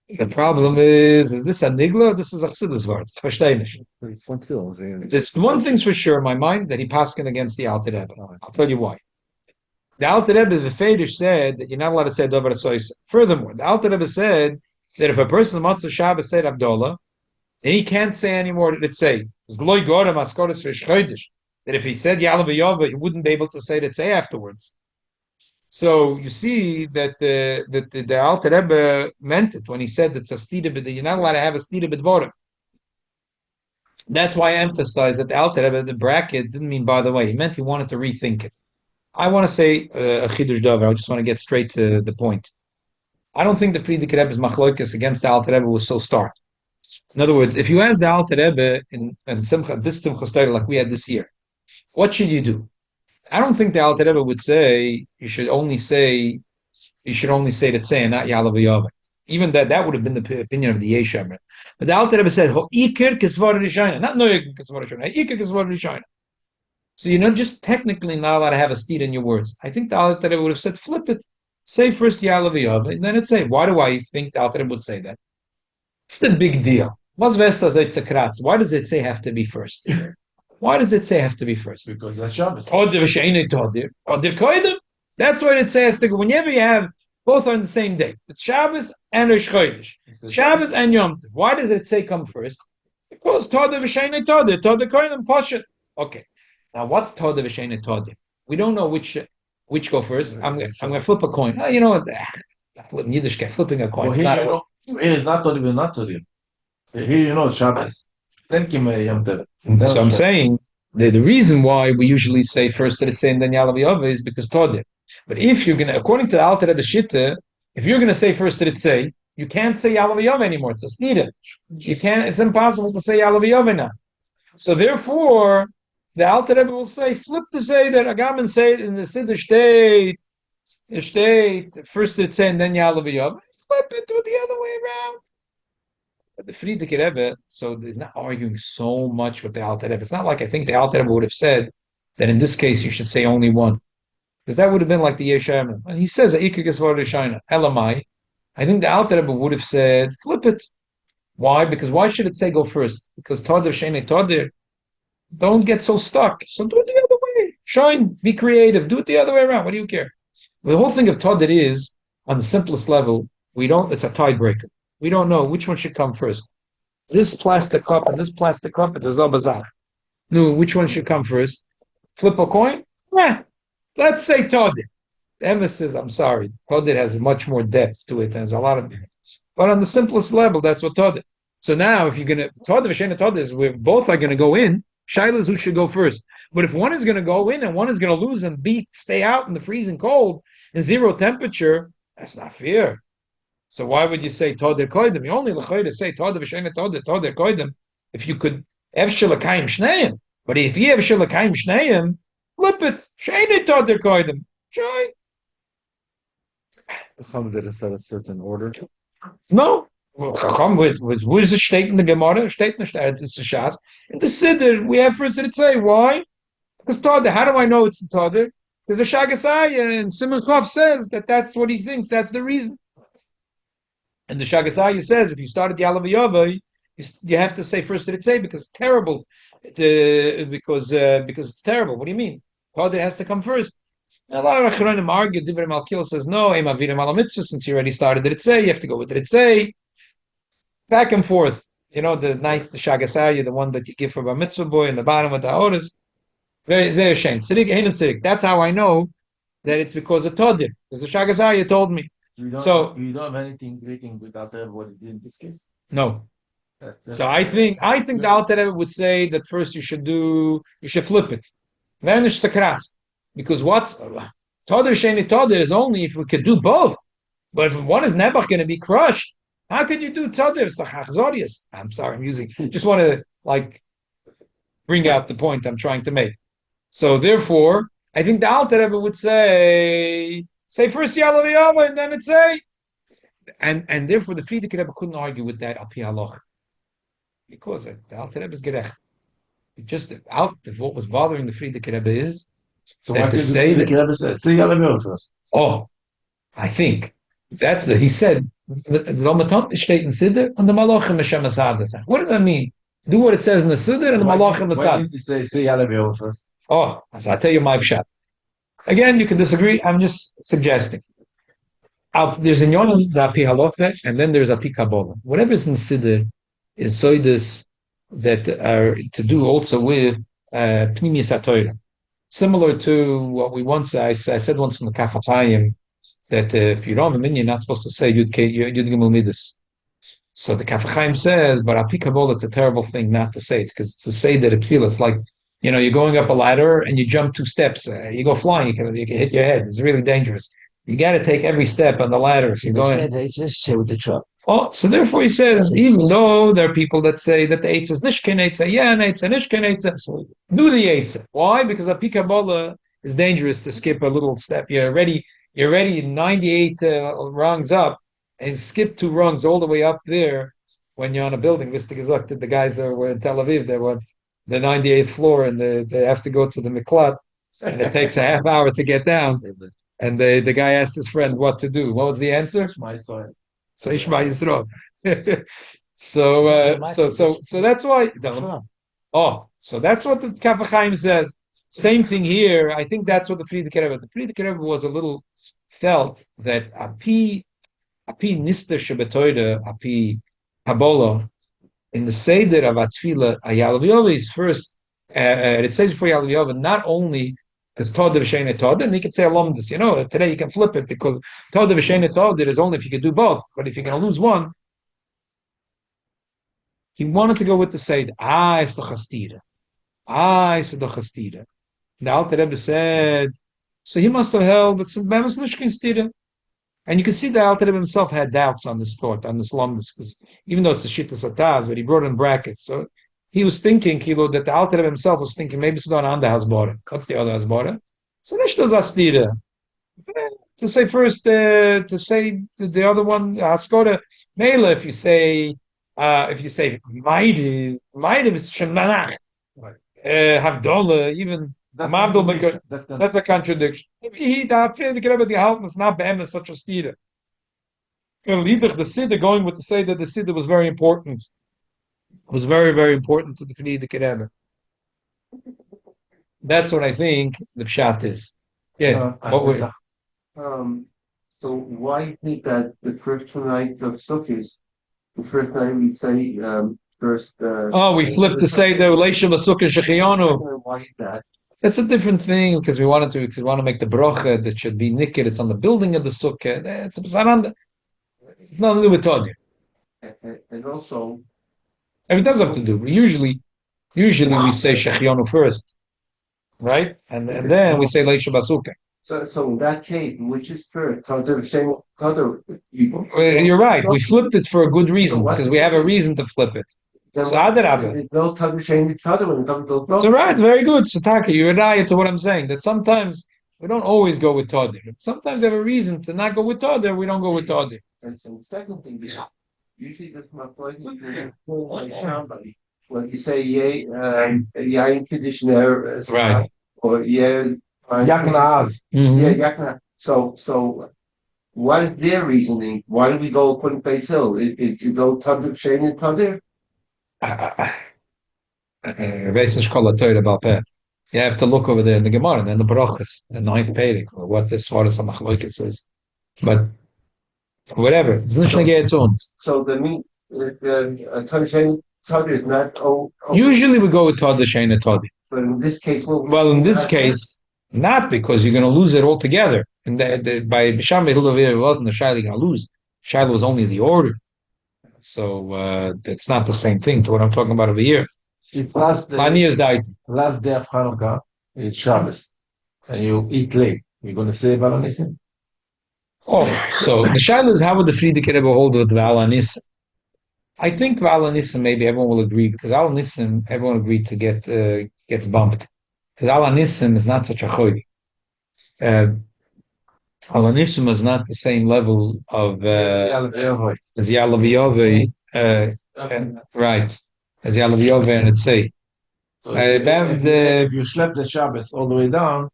B: The problem is this a nigla or this is a chassidus word? Verstehe nicht.
C: it's one tefillah.
B: There's one thing's for sure in my mind, that he paskin against the Alter Rebbe. I'll tell you why. The Alter Rebbe, the Fedish said that you're not allowed to say Dover Sois. Furthermore, the Alter Rebbe said that if a person wants to Shabbos said Abdullah, and he can't say anymore, let's say, that if he said Yaalo V'Yov, he wouldn't be able to say that say afterwards. So you see that the Alter Rebbe meant it when he said that you're not allowed to have a stira b'dvorim. That's why I emphasize that the Alter Rebbe, the bracket, didn't mean by the way. He meant he wanted to rethink it. I want to say a chidush davar. I just want to get straight to the point. I don't think the Friedrich Rebbe's machlokas against the Alter Rebbe was so stark. In other words, if you ask the Alter Rebbe in Simcha, this Simchas Torah like we had this year, what should you do? I don't think the Alter Rebbe would say you should only say that say and not Yaalo V'Yov. Even that would have been the opinion of the Yeshem. But the Alter Rebbe said Ikir Kisvar Rishayna, not Noyek Kisvar Rishayna, Ikir Kisvar Rishayna. So you're not just technically not allowed to have a steed in your words. I think the Alter Rebbe would have said flip it, say first Yaalo V'Yov, and then it's say. Why do I think the Alter Rebbe would say that? It's the big deal. What's Vestas Eitzakratz? Why does it say have to be first? Why does it say have to be first?
E: Because that's Shabbos.
B: That's what it says to go. Whenever you have Both are on the same day. It's Shabbos and Rosh Chodesh. Shabbos and Yom Tov. Why does it say come first? Because Todah v'Sheina Todah. Todah Kohen Poshet. Okay. Now what's Todah v'Sheina Todah? We don't know which go first. I'm going to flip a coin. Oh, you know what? In Yiddish, flipping a coin.
E: Well, here, here is not Todim, not Todim. Here, you know, it's Shabbos. Then Kim Yom Tov.
B: So I'm saying the reason why we usually say first that it's saying then Yaalo v'Yova is because Todah. But if you're gonna, according to the Alter Rebbe Shitta, if you're gonna say first that it's say, you can't say Yaalo v'Yova anymore. It's a snida. You can't. It's impossible to say Yaalo v'Yova now. So therefore, the Alter Rebbe will say flip to say that Agaman say it in the Siddur state first that it's say and then Yaalo v'Yova. Flip it, do it the other way around. But the Frierdiker Rebbe, so he's not arguing so much with the Alter Rebbe. It's not like I think the Alter Rebbe would have said that in this case you should say only one. Because that would have been like the Yeshayaman. And he says, Elamai. I think the Alter Rebbe would have said, flip it. Why? Because why should it say go first? Because Todah Shene Todah, don't get so stuck. So do it the other way. Shine, be creative. Do it the other way around. What do you care? The whole thing of Todah is, on the simplest level, it's a tiebreaker. We don't know which one should come first. This plastic cup and this plastic cup, it is Abazar. No, which one should come first? Flip a coin? Yeah. Let's say Todah. The emphasis, I'm sorry, Todah has much more depth to it. There's a lot of, but on the simplest level, that's what Todah. So now, if you're gonna Todah v'Shena Todah is where both are gonna go in. Shaila is who should go first. But if one is gonna go in and one is gonna lose and stay out in the freezing cold in zero temperature, that's not fair. So why would you say Todah Koydem? You only l'chayda say Todah v'Shena Todah Koydem if you could Efshel L'Kayim Shneim. But if you have Efshel L'Kayim Shneim, flip it. Shene Todah Koydem. Try.
E: Chacham did it set a certain order.
B: No. Chacham, where is it state in the Gemara? State in the Shtetz, it's a Shas. In the Siddur, we have first that say, why? Because Todah, how do I know it's Todah? Because the Shagasaya and Simon Chov says that that's what he thinks, that's the reason. And the Shagasaya says, if you start at Yaalo v'Yova, you have to say first that it say because it's terrible. Because it's terrible. What do you mean? Todah has to come first. A lot of Achronim argue. Divrei Malkiel says no. Ema Virim Ala Mitzvah. Since you already started, did it say? You have to go with did it say? Back and forth. You know the Shagasaya, the one that you give for Bar Mitzvah boy, in the bottom of the Oris. Very shame. Tzirik, Ein Tzirik. That's how I know that it's because of Todah. Because the Shagasaya told me.
E: You don't have anything breaking with Alter what he did in this case?
B: No. So I think the Alter Rebbe would say that first you should flip it. Vanish sakratz. Because what's Todah Sheni Todah is only if we could do both. But if one is never going to be crushed, how could you do Todah? It's like Achzorius. I'm sorry, just want to bring out the point I'm trying to make. So therefore, I think the Alter Rebbe would say first Yaalo v'Yova and then it say. And therefore the Frierdiker Rebbe couldn't argue with that al pi halacha. Because the Alter Rebbe is gerech. What was bothering the Frierdiker Rebbe is
E: so why did the Rebbe say Yaalo v'Yova first?
B: Oh, I think he said Zalmatam steht in Siddur and the Malachim Hashem Asad. What does that mean? Do what it says in the Siddur and the Malachim Asad.
E: Why did he say Yaalo v'Yova first?
B: Oh, so I'll tell you my pshat. Again, you can disagree. I'm just suggesting. There's in Yonim the Api Halotvet, and then there's Api Kabbalah. Whatever is in Siddur is soidas that are to do also with Pnimius HaTorah. Similar to what we once I said once from the Kaf HaChaim that if you don't have a minyan, you're not supposed to say Yud Gimel Midas. So the Kaf HaChaim says, but Api Kabbalah, it's a terrible thing not to say it because it's to say that it feels like you're going up a ladder and you jump 2 steps. You go flying, you can hit your head. It's really dangerous. You got to take every step on the ladder. If you're going,
C: say with the truck.
B: Oh, so therefore he says, even though there are people that say that the Eitz is Nishken Eitza, yeah, Eitza, Nishken Eitza, do the Eitza. Why? Because a Kabbalah is dangerous to skip a little step. You're already 98 rungs up, and skip 2 rungs all the way up there when you're on a building. Mr. Gezuk, the guys that were in Tel Aviv, they were the 98th floor, and they have to go to the miklat, and it takes a half hour to get down. And the guy asked his friend what to do. What was the answer?
E: My son.
B: Say Shema Yisrael. So that's why. So that's what the Kaf HaChaim says. Same thing here. I think that's what the Frierdiker Rebbe. The Frierdiker Rebbe was a little felt that api nister shebetoide api Kabbalah in the Seder of Atfila, Yaalo V'Yova is first. It says before Yaalo V'Yova not only because Toda v'Sheina Toda, and you can say along this. Today you can flip it because Toda v'Sheina Toda is only if you could do both. But if you're going to lose one, he wanted to go with the Seder. It's the chastira. It's the chastira. The Alter Rebbe said, so he must have held that Bemis Nishkin Stira. And you can see the Alter Rebbe himself had doubts on this thought, on this lumdus, because even though it's a Shita Sataz, but he brought in brackets. So he was thinking, that the Alter Rebbe himself was thinking, maybe it's not on the Hasbara. What's the other Hasbara? So Nishta Zastira. To say first, to say the other one, Haskora, Mela, if you say Maidiv is Shemanach, Havdola, even that's a contradiction. He the Rebbe is not be'emes such a stira. The Siddur going with the say that the Siddur was very important. It was very, very important to the Frierdiker Rebbe. That's what I think the pshat is. Yeah.
A: So why think that the first two nights of Sukkot, the first night we say first?
B: We flipped to say the relation of Sukkot Shechiyonu.
A: Why is that?
B: That's a different thing because we want to make the brocha that should be nicked. It's on the building of the sukkah. It's nothing to do with Todir.
A: And also,
B: It does have to do. Usually we say Shechionu first, right? And then we say Leisha Basukah.
A: So in that case, which is first?
B: You're right. We flipped it for a good reason because we have a reason to flip it. So Adarabah.
A: No Todir shame each other when it comes to the
B: So right, very good. Sataka, you're right to what I'm saying. That sometimes we don't always go with Todir. Sometimes we have a reason to not go with Todir. We don't go with Todir.
A: And the second thing is, usually this my point is somebody when you say yain conditioner,
B: Right.
A: Or
E: Yaknaaz.
A: Yakna. So what is their reasoning? Why do we go according to Base Hill? Is you go Todir shame and Todir?
B: You have to look over there in the Gemara and then the Brachas, the ninth Perek, or what this Svaras HaMachloket says. But whatever, it's not going to get its own.
A: So the mean Todir shame Todir is not.
B: Usually we go with Todir Shein and Todir.
A: But in this case,
B: in this case, not because you're going to lose it altogether. And by Bisham Behilavir, it wasn't the Shaila going to lose. Shaila was only the order. So it's not the same thing to what I'm talking about over here.
E: If last day of Hanukkah is Shabbos and you eat late, you're going to say Valanissim?
B: So the Shaila is how would the Frierdiker Rebbe hold with Valanissim? I think Valanissim maybe everyone will agree because Valanissim everyone agreed to gets bumped because Valanissim is not such a choy. Valanissim is not the same level of as Yaalo V'Yova, right? As Yaalo V'Yova and it's say.
E: So if you schlep the Shabbos all the way down,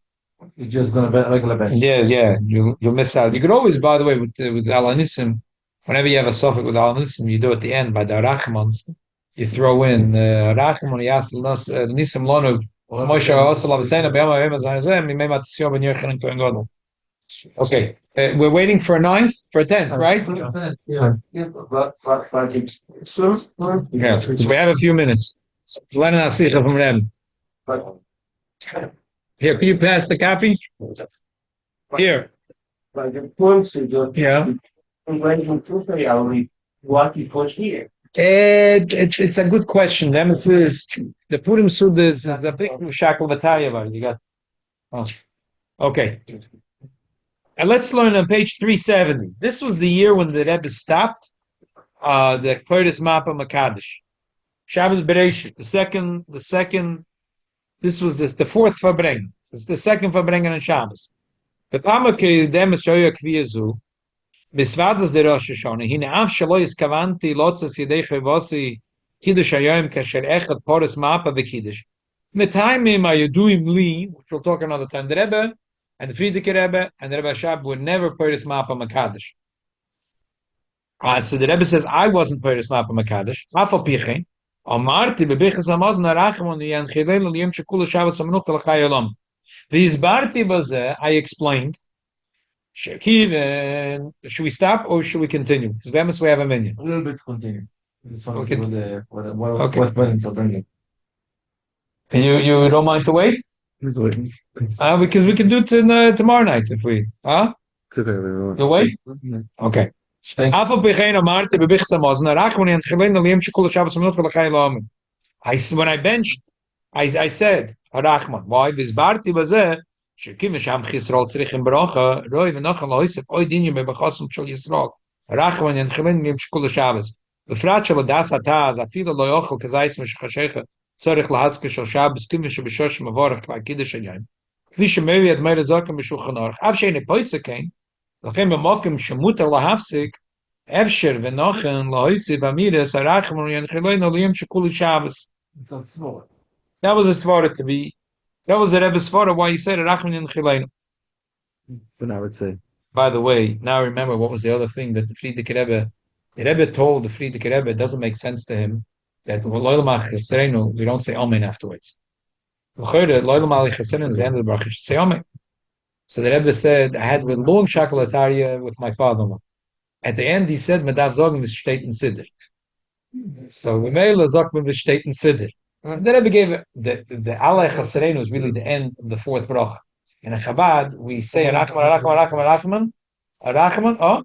E: you're just going to regular bench.
B: Yeah, you'll miss out. You could always, by the way, with Alanissim, whenever you have a suffix with Alanissim, you do at the end by the Rachmans. You throw in Rachman, Nissim Lonu, Moshe Osalav Sena, Be'ama Be'ama Zayazem, Mimema Tzio Ben Yerchen and Kohen Gadol. Okay, we're waiting for a 9th, for a 10th, right? Yeah, so we have a few minutes. Learn Asicha from them. Here, can you pass the copy? Here. Yeah. It's a good question. The emphasis, the Purim Sud is a big shackle Vataya. You got. Okay. And let's learn on page 370. This was the year when the Rebbe stopped the Kodesh Mappa Makadish. Shabbos Bereshit. The second. This was the fourth Fabrengen. It's the second Fabrengen on Shabbos. The Pamake Demes Shoya Kviyazu. Bisvadas de Rosh Hashanah. Hine Av Shalo Iskavanti Lotzas Yedei Chavosi Kiddush Hayoim Kasher Echad Poris Mappa V'Kiddush. Metaimim Ayuduim Li, which we'll talk another time. The Rebbe and the Frierdiker Rebbe and the Rebbe Shab would never Poris Mappa Makadish. So the Rebbe says, I wasn't Poris Mappa Makadish. Afal Pichein. Amarti bebichas hamazon arachmon yanchilel liyem shekula Shabbos hamenucha l'chai olam. V'izbarti bazeh, I explained. Should we stop or should we continue? Because we have a minyan.
E: A little bit continue. I just want to
B: Okay.
E: see
B: Okay.
E: what went to bring it.
B: And you don't mind to wait?
E: Please wait.
B: Because we can do it tomorrow night if we. Huh?
E: It's okay, everyone.
B: You'll wait? Okay.
E: Thank
B: I when I benched, I said, Harachman, why? This Barti was there. שכיוון שם חיסרול צריכים ברכה, רוי ונוחל להוסיף אוי דינים בבחוסם של ישראל. רחמן ינחלן מהם שכול השבס. בפרט שלדס התאז, אפילו לא יאכל כזייס משחשיך, צריך להזכיר של שבס, כיוון שבשוש מבורך כבר קידש היום. כפי שמביא את מי זוקם בשולחן ערוך. אף שאין פויסה כן, לכן במוקם שמותר להפסיק, אפשר ונוחן להוסיף אמירס, הרחמן ינחלן עליהם שכול השבס. That was a svara to be. That was the Rebbe's svara why he said Rachman in Chileinu.
E: But I would say.
B: By the way, now remember what was the other thing that the Rebbe told the Friedrich Rebbe, it doesn't make sense to him that we don't say Amen afterwards. Is the end of the bracha, say Amen. So the Rebbe said, I had a long chocolataria with my father-in-law. At the end, he said, Medav Zogim is Shteit Sidr. So we made Zogim is Shteit Sidr. The Rebbe gave the Allah Chasreinu is really the end of the fourth bracha. In a Chabad, we say Arachman, Medav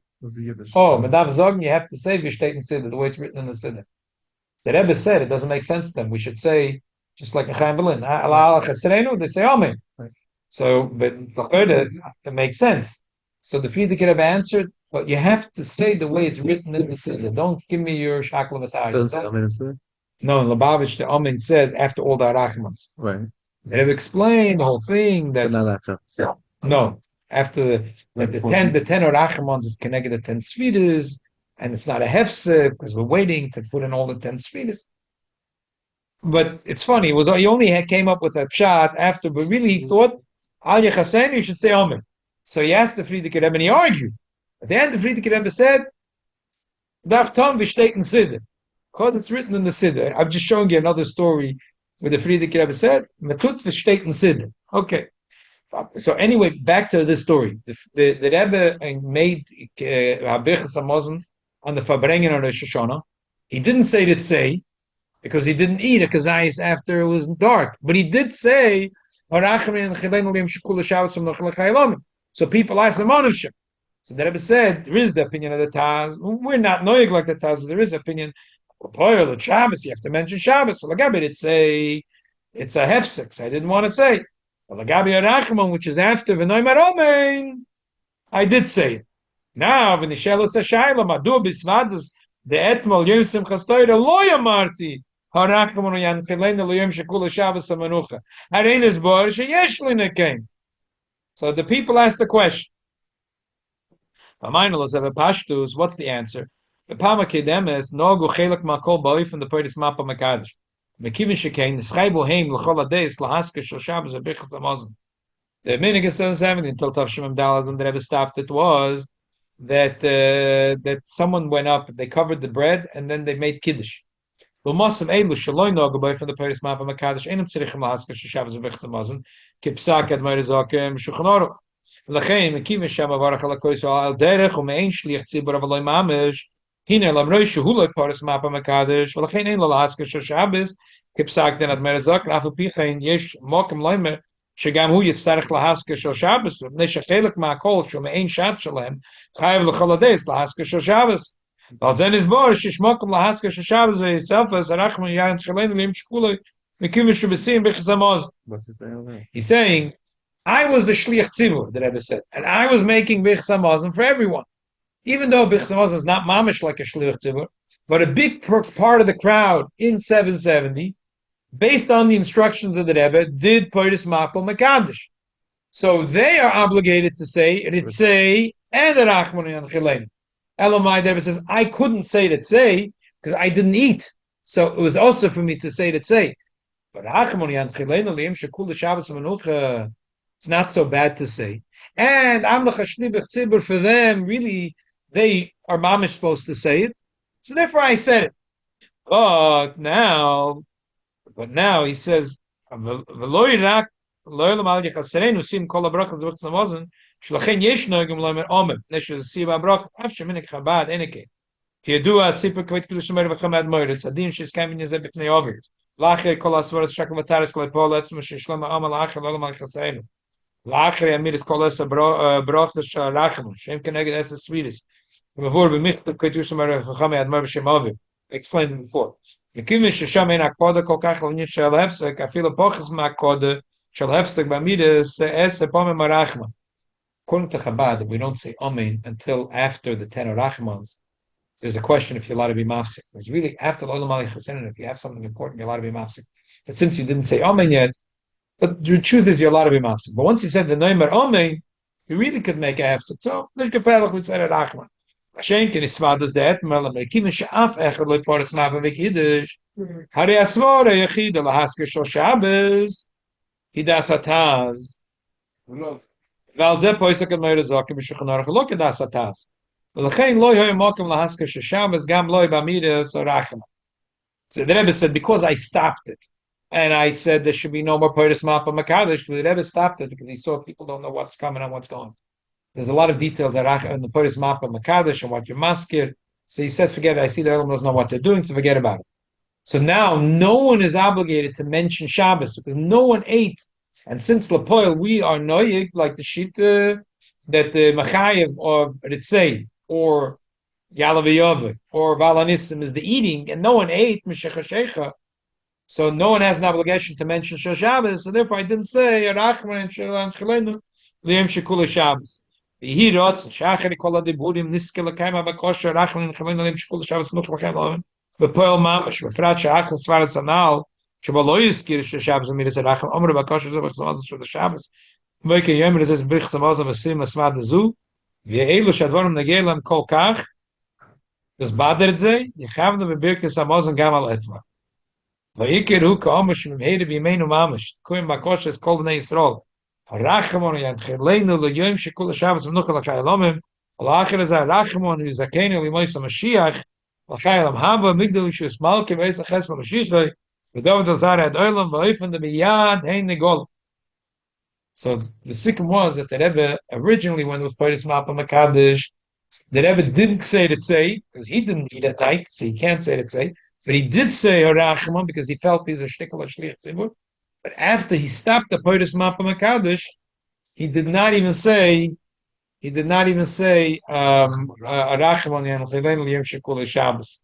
B: Zogim, you have to say Vishteit Sidr, the way it's written in the Sidr. The Rebbe said it doesn't make sense to them. We should say, just like Chaim Berlin, Allah Chasreinu, they say Amen. So, but it makes sense. So the Friedrich Rebbe answered, but you have to say the way it's written in the Siddur. Don't give me your Shakla Masari. No, in Lubavitch, the Amen says after all the Arachmans.
E: Right.
B: The Rebbe explained the whole thing that no, after the 10 Arachmans is connected to 10 Sfidas, and it's not a hefse because we're waiting to put in all the 10 Sfidas. But it's funny, he only came up with a pshat after, but really he thought Al Yechasen, you should say Amen. So he asked the Friedrich Rebbe and he argued. At the end, the Friedrich Rebbe said, Daf Tom v'shteit in Siddur. Because it's written in the Siddur. I'm just showing you another story where the Friedrich Rebbe said, Matut v'shteit in Siddur. Okay. So anyway, back to this story. The Rebbe made Habichas Hamazon on the Farbrengen on Rosh Hashanah. He didn't say to say, because he didn't eat a kazayis after it was dark. But he did say, so people ask him ownership. So the Rebbe said, there is the opinion of the Taz. We're not knowing like the Taz, but there is opinion. Shabbos, you have to mention Shabbos. So Lagabi did say it's a hefsek. I didn't want to say. But Lagabi Arachman, which is after V'noimar Omein, I did say it. Now, V'nishelos HaShayla, Madu Bisvadas, the Etmol Yom Simchas Torah, Lo Yamarti, Harachman Yanchilena Lo Yom Shekula Shabbos HaManucha. Harein is Bor Sheyesh Linekein. So the people ask the question. What's the answer? The Pama Kedemes, Nogu Chelak Makol Boi from the Perek Mapa Makadish. Mekivin Shekain, the Schaibo Heim, Lachol Ades, Lahaska Shal Shabbos, Abichas Hamazon. The Minig is 770 until Tav Shemim Dalad, when the Rebbe stopped, it was that someone went up, they covered the bread, and then they made Kiddush. Well, Mosam Eilu Shaloi Nogu Boi from the Perek Mapa Makadish, Einam Tzirichim Lahaska Shal Shabbos, Abichas Hamazon, Kipsak at Meirezakim, Shulchan Aruch. לכן מקים שם ברוך על הקודש על דרך ומעין שליח ציבור אבל לא ממש הנה למרות שהוא לא פורס מפה מקדש ולכן אין לו להזכיר של שבס כפסק דין אדמר זק אף על פי כן יש מוקם לומר שגם הוא יצטרך להזכיר של שבס מפני שחלק מהכל שהוא מעין שעת שלהם חייב לכל הדס להזכיר של שבס ועל זה נסבור שיש מוקם להזכיר של שבס וסלפס הרחמן יען תחילנו להם שכולי מקים שבסים בחזמוז. He's saying I was the shliach tzibur, the Rebbe said, and I was making bichas hamazon for everyone. Even though bichas hamazon is not mamish like a shliach tzibur, but a big part of the crowd in 770, based on the instructions of the Rebbe, did Perek Mapel Mekadesh. So they are obligated to say Ritzei and Rachman Yanchilein. Elamai, the Rebbe says, I couldn't say Ritzei because I didn't eat. So it was also for me to say Ritzei. But Rachman Yanchilein, Aliyim Shekul Shabbos Menucha, it's not so bad to say. And Amlach HaShlibach Tzibur, for them, really, they are mamish supposed to say it. So therefore I said it. But now he says, "V'lo yirak lo yom al ychaserenu sim kol habrachas v'chas hamazon shlachem yesh noegim lo mer omer neshu sim habrach af sheminik chabad enike ki yedua siper kvit kedushim mer v'chamad moiritz adin shis kamin yezeh b'fnei ovid lacher kol asvaras shakam v'taris lepo letzma shishlam ha'amal acher lo yom al ychaserenu lacher yamiris kol esa brachas shalachem shem keneged esa svidis v'vor b'michtav kedushim mer v'chamad moir b'shem ovid." Explained before. According to Chabad, we don't say Amen until after the 10 Rachmans. There's a question if you're allowed to be mafsik. It's really after the Olam Chasen, if you have something important, you're allowed to be mafsik. But since you didn't say Amen yet, but the truth is you're allowed to be mafsik. But once you said the name Amen, you really could make a hafsik. So, there's gefährlich with Seder Rachman. Schenken is vader's de etmel, maar kiemen ze af echt leuk voor het maken met kiddush. Hari asvore yechid la hasker shel Shabbos. Hidas ataz. Val ze poisek meire zaken bi Shulchan Aruch lo kedas ataz. ולכן לא יהיה מקום להזכיר ששבס גם לא במידס או רחמה. So the Rebbe said, because I stopped it, and I said there should be no more Perek Mapa Makadosh, the Rebbe stopped it because he saw people don't know what's coming and what's going. There's a lot of details in the Perek Mapa Makadosh and what you're maskir. So he said, forget it. I see the Olam doesn't know what they're doing, so forget about it. So now no one is obligated to mention Shabbos because no one ate. And since Lapoil, we are noyig, like the Shita, that the Machayev or Ritzei or Yaalo or Valanissim is the eating, and no one ate Meshech Shecha. So no one has an obligation to mention Shabbos. So therefore I didn't say Rachman and Chelenu Liyam Shekula Shabbos. He wrote, "Shachar kol adiburim niskel lekayim abakosher rachman chelin alim shkul Shabbos nuch lekayim alim bepoel mamash befrat shachar svarat sanal shebalo yizkir Shabbos miras rachman omer bakosher zevach zamad shul Shabbos moike yemer zes brich zamaz avasim asmad zu ve'elu shadvarim nagelam kol kach das badert ze yechavnu bebirkes amazon gam al etva vayikir hu ka'amash mimheide b'yimeinu mamash koim bakosher kol bnei Yisrael Rachmon and Chelenu leYom Shekul Shabbos Menucha L'Chayalamim. L'Acher is Rachmon who is Zakenu L'Moisa Mashiach L'Chayalam Haba Migdal Yishus Malki V'Eis Aches L'Mashiach V'David Al-Zar Ad Olam V'Oifen the Biyad Hein Negol. So the sikkim was that the Rebbe originally, when it was Perek Mapa Makadosh, the Rebbe didn't say it say because he didn't eat at night, so he can't say it say. But he did say Rachmon because he felt he's a shtickle shliach tzibur. But after he stopped the Perek Mapa Makadosh, he did not even say Arachmon and Chelenu Yom Shekul Shabbos.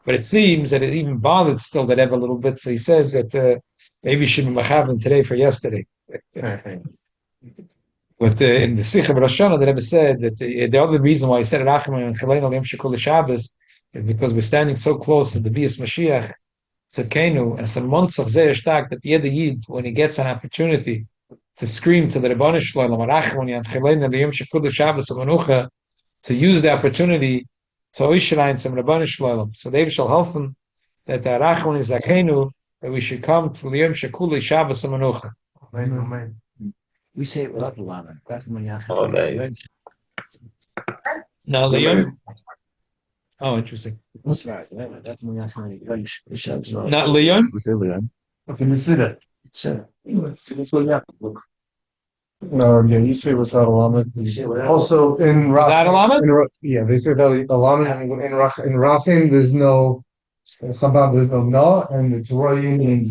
B: But it seems that it even bothered still the Rebbe a little bit. So he says that maybe he should be machavin today for yesterday. But in the Sikh of Rosh Hashanah, the Rebbe said that the other reason why he said Arachmon and Chelenu Yom Shekul Shabbos is because we're standing so close to the Bias Mashiach. Tzedkenu, and some months that the Yid Yid, when he gets an opportunity to scream to the Rebbeinu Shalom, Arachmon and Chelenu L'Yom Shekul Shabbos Menucha, to use the opportunity to Oishrain some Rebbeinu Shalom. So they shall help that the Arachmon is Zakenu, that we should come to L'Yom Shekul Shabbos Menucha.
C: Amen. We say it without the lama.
F: Amen.
B: Now L'Yom. Oh, interesting.
C: That's right. That's
B: Not L'Yom.
C: We say Leon.
E: Okay, the Siddur.
A: Yeah, you say without a llama. Also in
B: Without a llama?
A: Yeah, they say that a llama in Rachim there's no in Chabad there's no na, and it's Royim means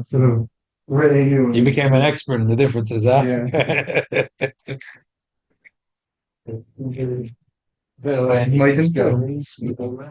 A: sort of Re'enu.
B: You became an expert in the differences, huh?
A: Yeah.